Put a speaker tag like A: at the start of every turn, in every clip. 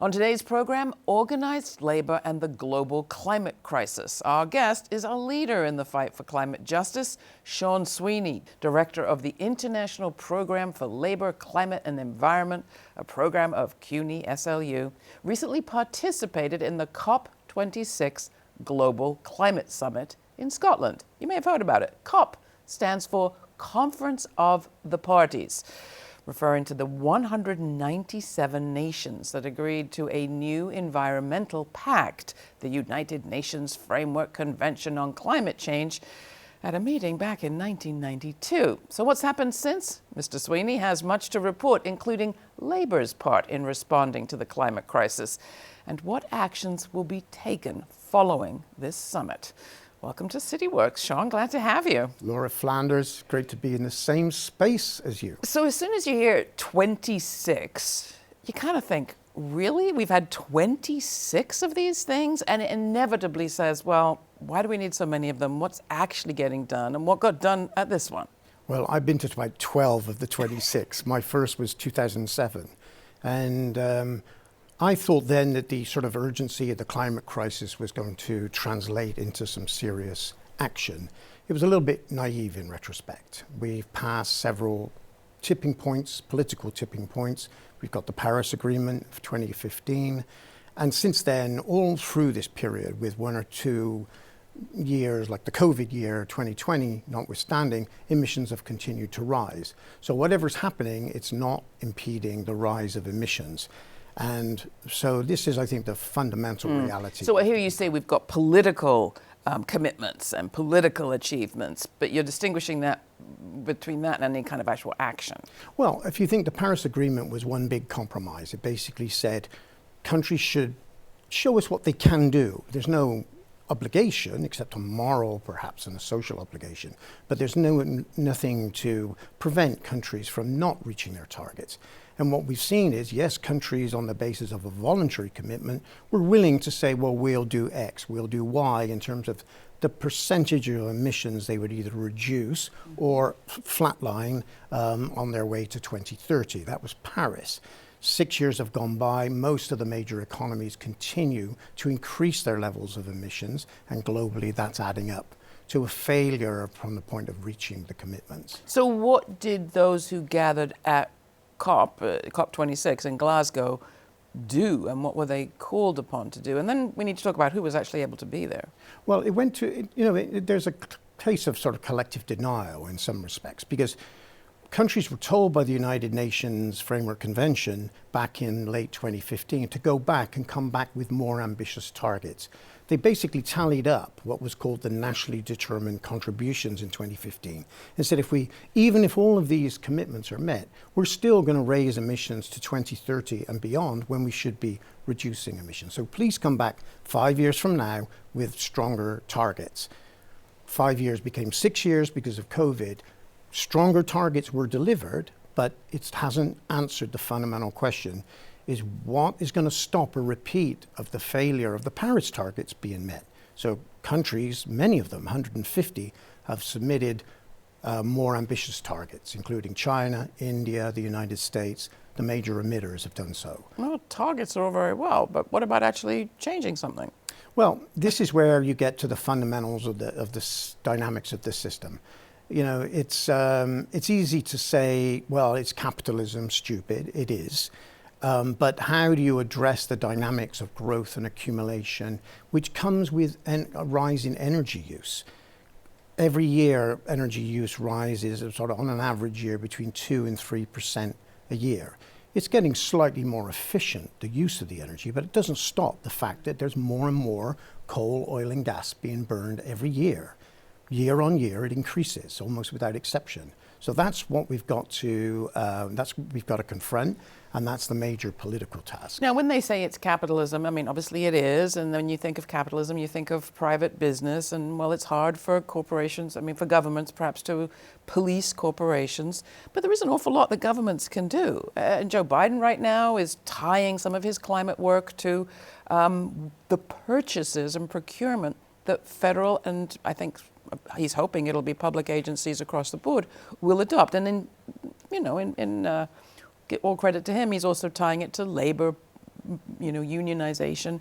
A: On today's program, organized labor and the global climate crisis. Our guest is a leader in the fight for climate justice, Sean Sweeney, director of the International Program for Labor, Climate and Environment, a program of CUNY SLU, recently participated in the COP26 Global Climate Summit in Scotland. You may have heard about it. COP stands for Conference of the Parties, referring to the 197 nations that agreed to a new environmental pact, the United Nations Framework Convention on Climate Change, at a meeting back in 1992. So what's happened since? Mr. Sweeney has much to report, including labor's part in responding to the climate crisis, and what actions will be taken following this summit. Welcome to CityWorks, Sean. Glad to have you.
B: Laura Flanders, great to be in the same space as you.
A: So as soon as you hear 26, you kind of think, really? We've had 26 of these things? And it inevitably says, well, why do we need so many of them? What's actually getting done? And what got done at this one?
B: Well, I've been to about 12 of the 26. My first was 2007. And I thought then that the sort of urgency of the climate crisis was going to translate into some serious action. It was a little bit naive in retrospect. We've passed several tipping points, political tipping points. We've got the Paris Agreement of 2015. And since then, all through this period, with one or two years, like the COVID year, 2020 notwithstanding, emissions have continued to rise. So whatever's happening, it's not impeding the rise of emissions. And so this is, I think, the fundamental reality.
A: So I hear you say we've got political commitments and political achievements, but you're distinguishing that between that and any kind of actual action.
B: Well, if you think the Paris Agreement was one big compromise, it basically said countries should show us what they can do. There's no obligation, except a moral perhaps and a social obligation, but there's nothing to prevent countries from not reaching their targets. And what we've seen is, yes, countries on the basis of a voluntary commitment were willing to say, well, we'll do X, we'll do Y in terms of the percentage of emissions they would either reduce or flatline on their way to 2030. That was Paris. 6 years have gone by. Most of the major economies continue to increase their levels of emissions, and globally that's adding up to a failure from the point of reaching the commitments.
A: So what did those who gathered at COP26 in Glasgow do, and what were they called upon to do? And then we need to talk about who was actually able to be there.
B: Well, it went to, there's a case of sort of collective denial in some respects, because countries were told by the United Nations Framework Convention back in late 2015 to go back and come back with more ambitious targets. They basically tallied up what was called the nationally determined contributions in 2015 and said, even if all of these commitments are met, we're still going to raise emissions to 2030 and beyond, when we should be reducing emissions. So please come back 5 years from now with stronger targets. 5 years became 6 years because of COVID. Stronger targets were delivered, but it hasn't answered the fundamental question, is what is going to stop a repeat of the failure of the Paris targets being met? So countries, many of them, 150, have submitted more ambitious targets, including China, India, the United States. The major emitters have done so.
A: Well, targets are all very well, but what about actually changing something?
B: Well, this is where you get to the fundamentals of the dynamics of the system. It's easy to say, well, it's capitalism, stupid. It is. But how do you address the dynamics of growth and accumulation, which comes with a rise in energy use? Every year, energy use rises sort of on an average year between 2 and 3% a year. It's getting slightly more efficient, the use of the energy, but it doesn't stop the fact that there's more and more coal, oil and gas being burned every year. Year on year, it increases almost without exception. So that's what we've got to confront, and that's the major political task.
A: Now, when they say it's capitalism, I mean, obviously it is, and when you think of capitalism, you think of private business, and well, it's hard for corporations, for governments perhaps to police corporations, but there is an awful lot that governments can do. And Joe Biden right now is tying some of his climate work to the purchases and procurement that federal and I think he's hoping it'll be public agencies across the board will adopt. And in get all credit to him, he's also tying it to labor unionization.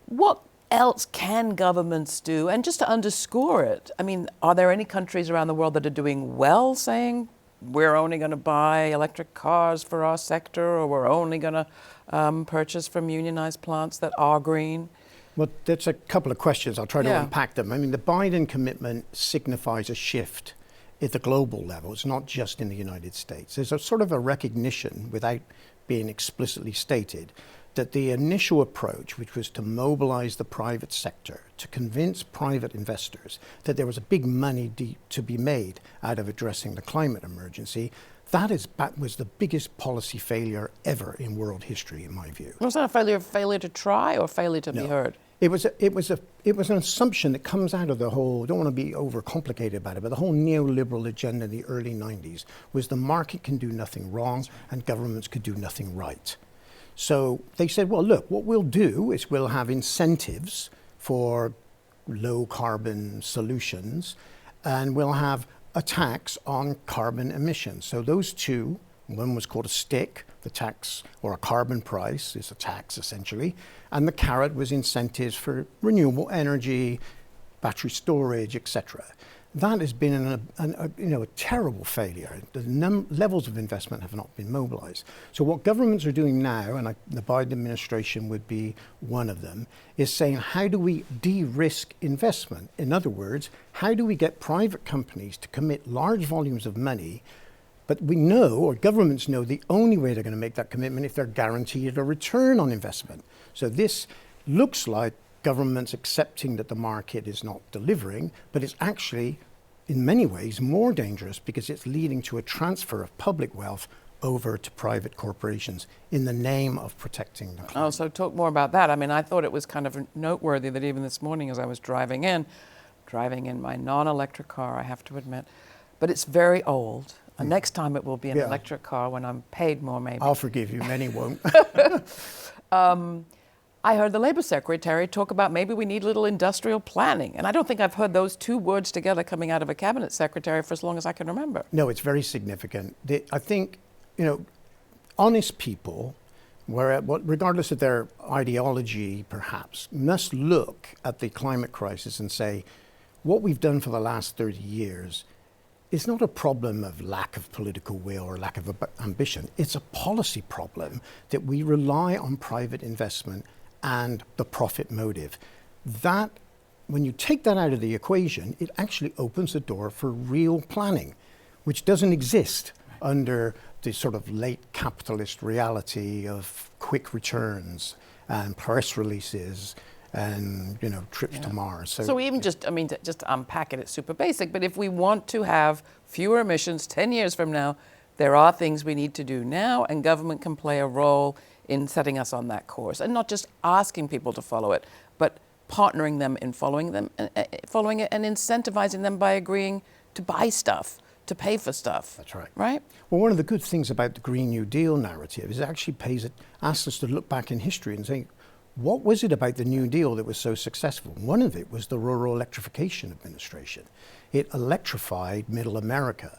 A: What else can governments do? And just to underscore it, I mean, are there any countries around the world that are doing well, saying we're only going to buy electric cars for our sector, or we're only going to purchase from unionized plants that are green?
B: Well, that's a couple of questions. I'll try to unpack them. I mean, the Biden commitment signifies a shift at the global level. It's not just in the United States. There's a sort of a recognition, without being explicitly stated, that the initial approach, which was to mobilize the private sector, to convince private investors that there was a big money to be made out of addressing the climate emergency, that was the biggest policy failure ever in world history, in my view.
A: Was that a failure to try, or failure to be heard?
B: It was an assumption that comes out of the whole, I don't want to be overcomplicated about it, but the whole neoliberal agenda in the early 90s was the market can do nothing wrong and governments could do nothing right. So they said, well, look, what we'll do is we'll have incentives for low carbon solutions, and we'll have a tax on carbon emissions. So those two, one was called a stick, the tax, or a carbon price is a tax essentially, and the carrot was incentives for renewable energy, battery storage, etc. That has been a terrible failure. The levels of investment have not been mobilized. So what governments are doing now, and the Biden administration would be one of them, is saying, how do we de-risk investment? In other words, how do we get private companies to commit large volumes of money? But we know, or governments know, the only way they're going to make that commitment if they're guaranteed a return on investment. So this looks like governments accepting that the market is not delivering, but it's actually, in many ways, more dangerous because it's leading to a transfer of public wealth over to private corporations in the name of protecting the climate.
A: Oh, so talk more about that. I mean, I thought it was kind of noteworthy that even this morning as I was driving in my non-electric car, I have to admit, but it's very old. And next time it will be an electric car when I'm paid more, maybe.
B: I'll forgive you, many won't.
A: I heard the Labor Secretary talk about maybe we need little industrial planning. And I don't think I've heard those two words together coming out of a cabinet secretary for as long as I can remember.
B: No, it's very significant. I think, honest people, regardless of their ideology perhaps, must look at the climate crisis and say, what we've done for the last 30 years is not a problem of lack of political will or lack of ambition. It's a policy problem that we rely on private investment and the profit motive. That, when you take that out of the equation, it actually opens the door for real planning, which doesn't exist under the sort of late capitalist reality of quick returns and press releases and trips to Mars.
A: So even just to unpack it, it's super basic, but if we want to have fewer emissions 10 years from now, there are things we need to do now, and government can play a role in setting us on that course, and not just asking people to follow it, but partnering them in following it, and incentivizing them by agreeing to buy stuff, to pay for stuff.
B: That's right.
A: Right?
B: Well, one of the good things about the Green New Deal narrative is it actually asks us to look back in history and say, what was it about the New Deal that was so successful? One of it was the Rural Electrification Administration. It electrified Middle America.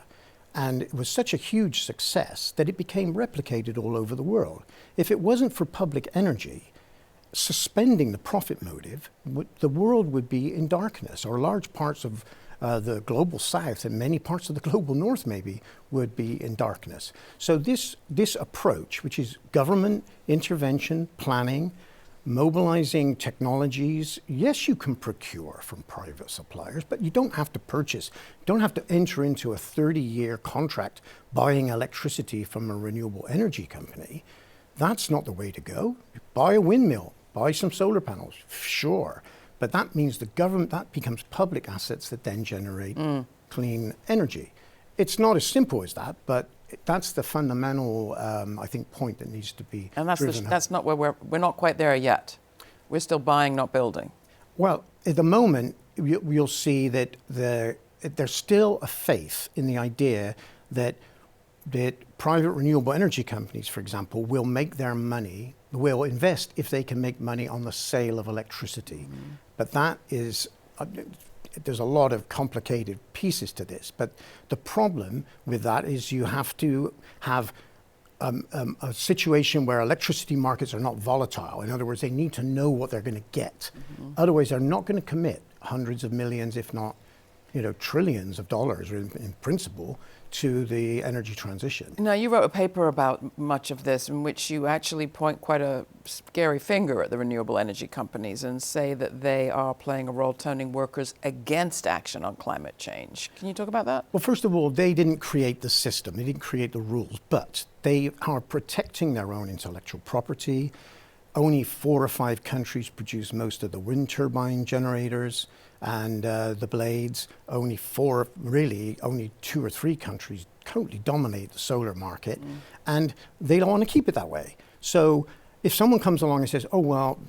B: And it was such a huge success that it became replicated all over the world. If it wasn't for public energy, suspending the profit motive, the world would be in darkness, or large parts of the global south and many parts of the global north maybe would be in darkness. So this approach, which is government intervention, planning, mobilizing technologies, yes, you can procure from private suppliers, but you don't have to purchase, you don't have to enter into a 30-year contract buying electricity from a renewable energy company. That's not the way to go. Buy a windmill, buy some solar panels, sure. But that means the government, that becomes public assets that then generate clean energy. It's not as simple as that, but that's the fundamental, I think, point that needs to be driven home.
A: That's not where we're not quite there yet. We're still buying, not building.
B: Well, at the moment, you'll see that there's still a faith in the idea that private renewable energy companies, for example, will make their money, will invest if they can make money on the sale of electricity. But that is, there's a lot of complicated pieces to this, but the problem with that is you have to have a situation where electricity markets are not volatile. In other words, they need to know what they're going to get. Otherwise, they're not going to commit hundreds of millions, if not, trillions of dollars in principle to the energy transition.
A: Now, you wrote a paper about much of this in which you actually point quite a scary finger at the renewable energy companies and say that they are playing a role turning workers against action on climate change. Can you talk about that?
B: Well, first of all, they didn't create the system, they didn't create the rules, but they are protecting their own intellectual property. Only 4 or 5 countries produce most of the wind turbine generators and the blades. Only 2 or 3 countries totally dominate the solar market, and they don't want to keep it that way. So if someone comes along and says, oh, well,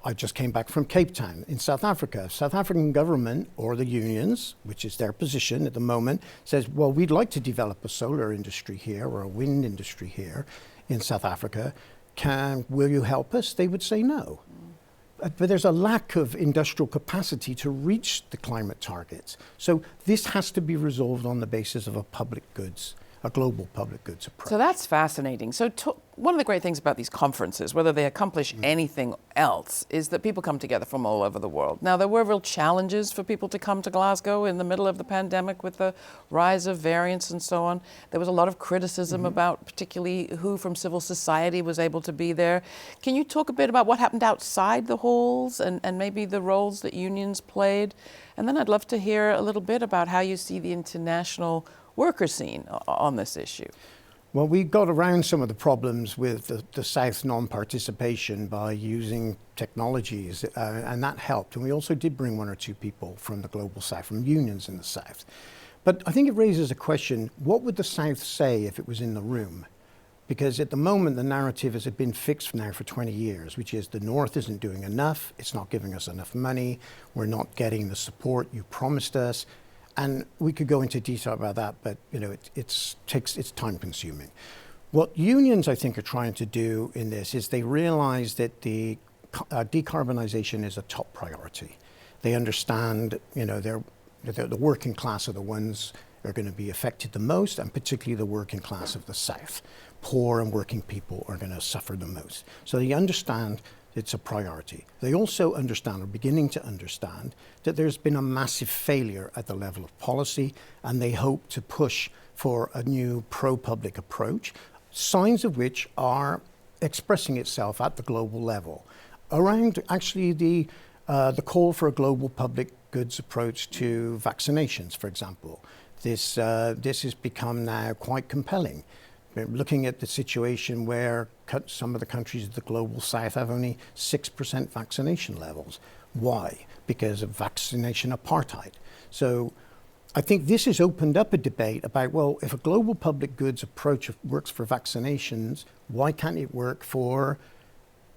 B: I just came back from Cape Town in South Africa, South African government or the unions, which is their position at the moment, says, well, we'd like to develop a solar industry here or a wind industry here in South Africa. Will you help us? They would say no. But there's a lack of industrial capacity to reach the climate targets. So this has to be resolved on the basis of a global public goods approach.
A: So that's fascinating. So one of the great things about these conferences, whether they accomplish anything else, is that people come together from all over the world. Now, there were real challenges for people to come to Glasgow in the middle of the pandemic with the rise of variants and so on. There was a lot of criticism about particularly who from civil society was able to be there. Can you talk a bit about what happened outside the halls and maybe the roles that unions played? And then I'd love to hear a little bit about how you see the international worker scene on this issue.
B: Well, we got around some of the problems with the South's non-participation by using technologies, and that helped. And we also did bring 1 or 2 people from the global South, from unions in the South. But I think it raises a question, what would the South say if it was in the room? Because at the moment, the narrative has been fixed now for 20 years, which is the North isn't doing enough, it's not giving us enough money, we're not getting the support you promised us. And we could go into detail about that, but it's time consuming. What unions, I think, are trying to do in this is they realize that the decarbonization is a top priority. They understand, the working class are the ones that are going to be affected the most, and particularly the working class of the South. Poor and working people are going to suffer the most. So they understand it's a priority. They also are beginning to understand that there's been a massive failure at the level of policy, and they hope to push for a new pro-public approach, signs of which are expressing itself at the global level. Around actually the call for a global public goods approach to vaccinations, for example. This has become now quite compelling. We're looking at the situation where some of the countries of the global South have only 6% vaccination levels. Why? Because of vaccination apartheid. So I think this has opened up a debate about, well, if a global public goods approach works for vaccinations, why can't it work for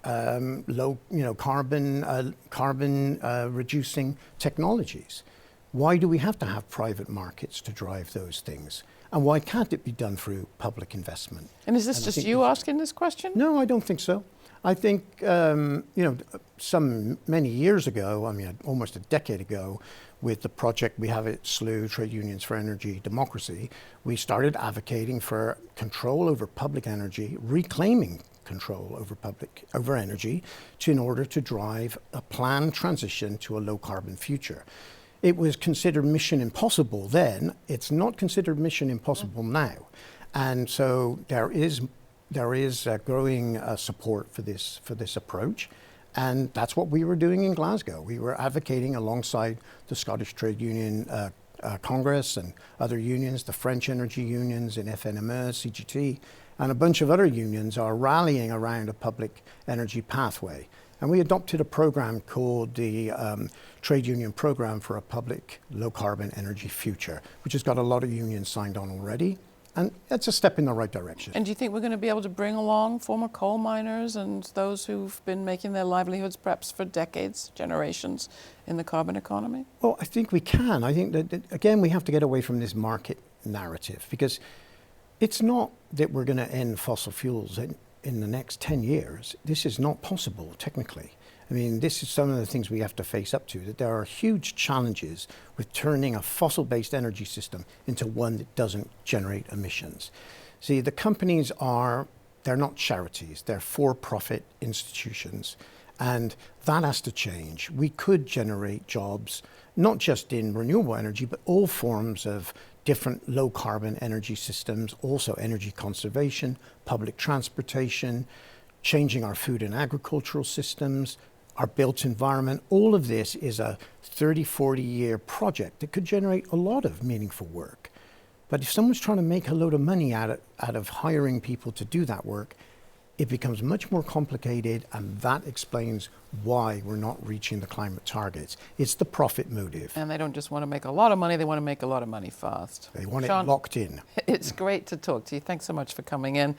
B: low, carbon reducing technologies? Why do we have to have private markets to drive those things? And why can't it be done through public investment?
A: And is this just you asking this question?
B: No, I don't think so. I think, many years ago, almost a decade ago, with the project we have at SLU, Trade Unions for Energy Democracy, we started advocating for control over public energy, reclaiming control over energy, in order to drive a planned transition to a low carbon future. It was considered mission impossible then. It's not considered mission impossible now. And so there is growing support for this approach. And that's what we were doing in Glasgow. We were advocating alongside the Scottish Trade Union Congress and other unions, the French energy unions in FNME, CGT, and a bunch of other unions are rallying around a public energy pathway. And we adopted a program called the Trade Union Program for a Public Low Carbon Energy Future, which has got a lot of unions signed on already. And that's a step in the right direction.
A: And do you think we're going to be able to bring along former coal miners and those who've been making their livelihoods perhaps for decades, generations, in the carbon economy?
B: Well, I think we can. I think that again, we have to get away from this market narrative, because it's not that we're going to end fossil fuels in the next 10 years. This is not possible technically. This is some of the things we have to face up to, that there are huge challenges with turning a fossil-based energy system into one that doesn't generate emissions. See, the companies are They're not charities, they're for-profit institutions. And that has to change. We could generate jobs, not just in renewable energy, but all forms of different low carbon energy systems, also energy conservation, public transportation, changing our food and agricultural systems, our built environment. All of this is a 30, 40-year project that could generate a lot of meaningful work. But if someone's trying to make a load of money out of hiring people to do that work, it becomes much more complicated, and that explains why we're not reaching the climate targets. It's the profit motive.
A: And they don't just want to make a lot of money, they want to make a lot of money fast.
B: They want
A: Sean,
B: it locked in.
A: It's great to talk to you. Thanks so much for coming in.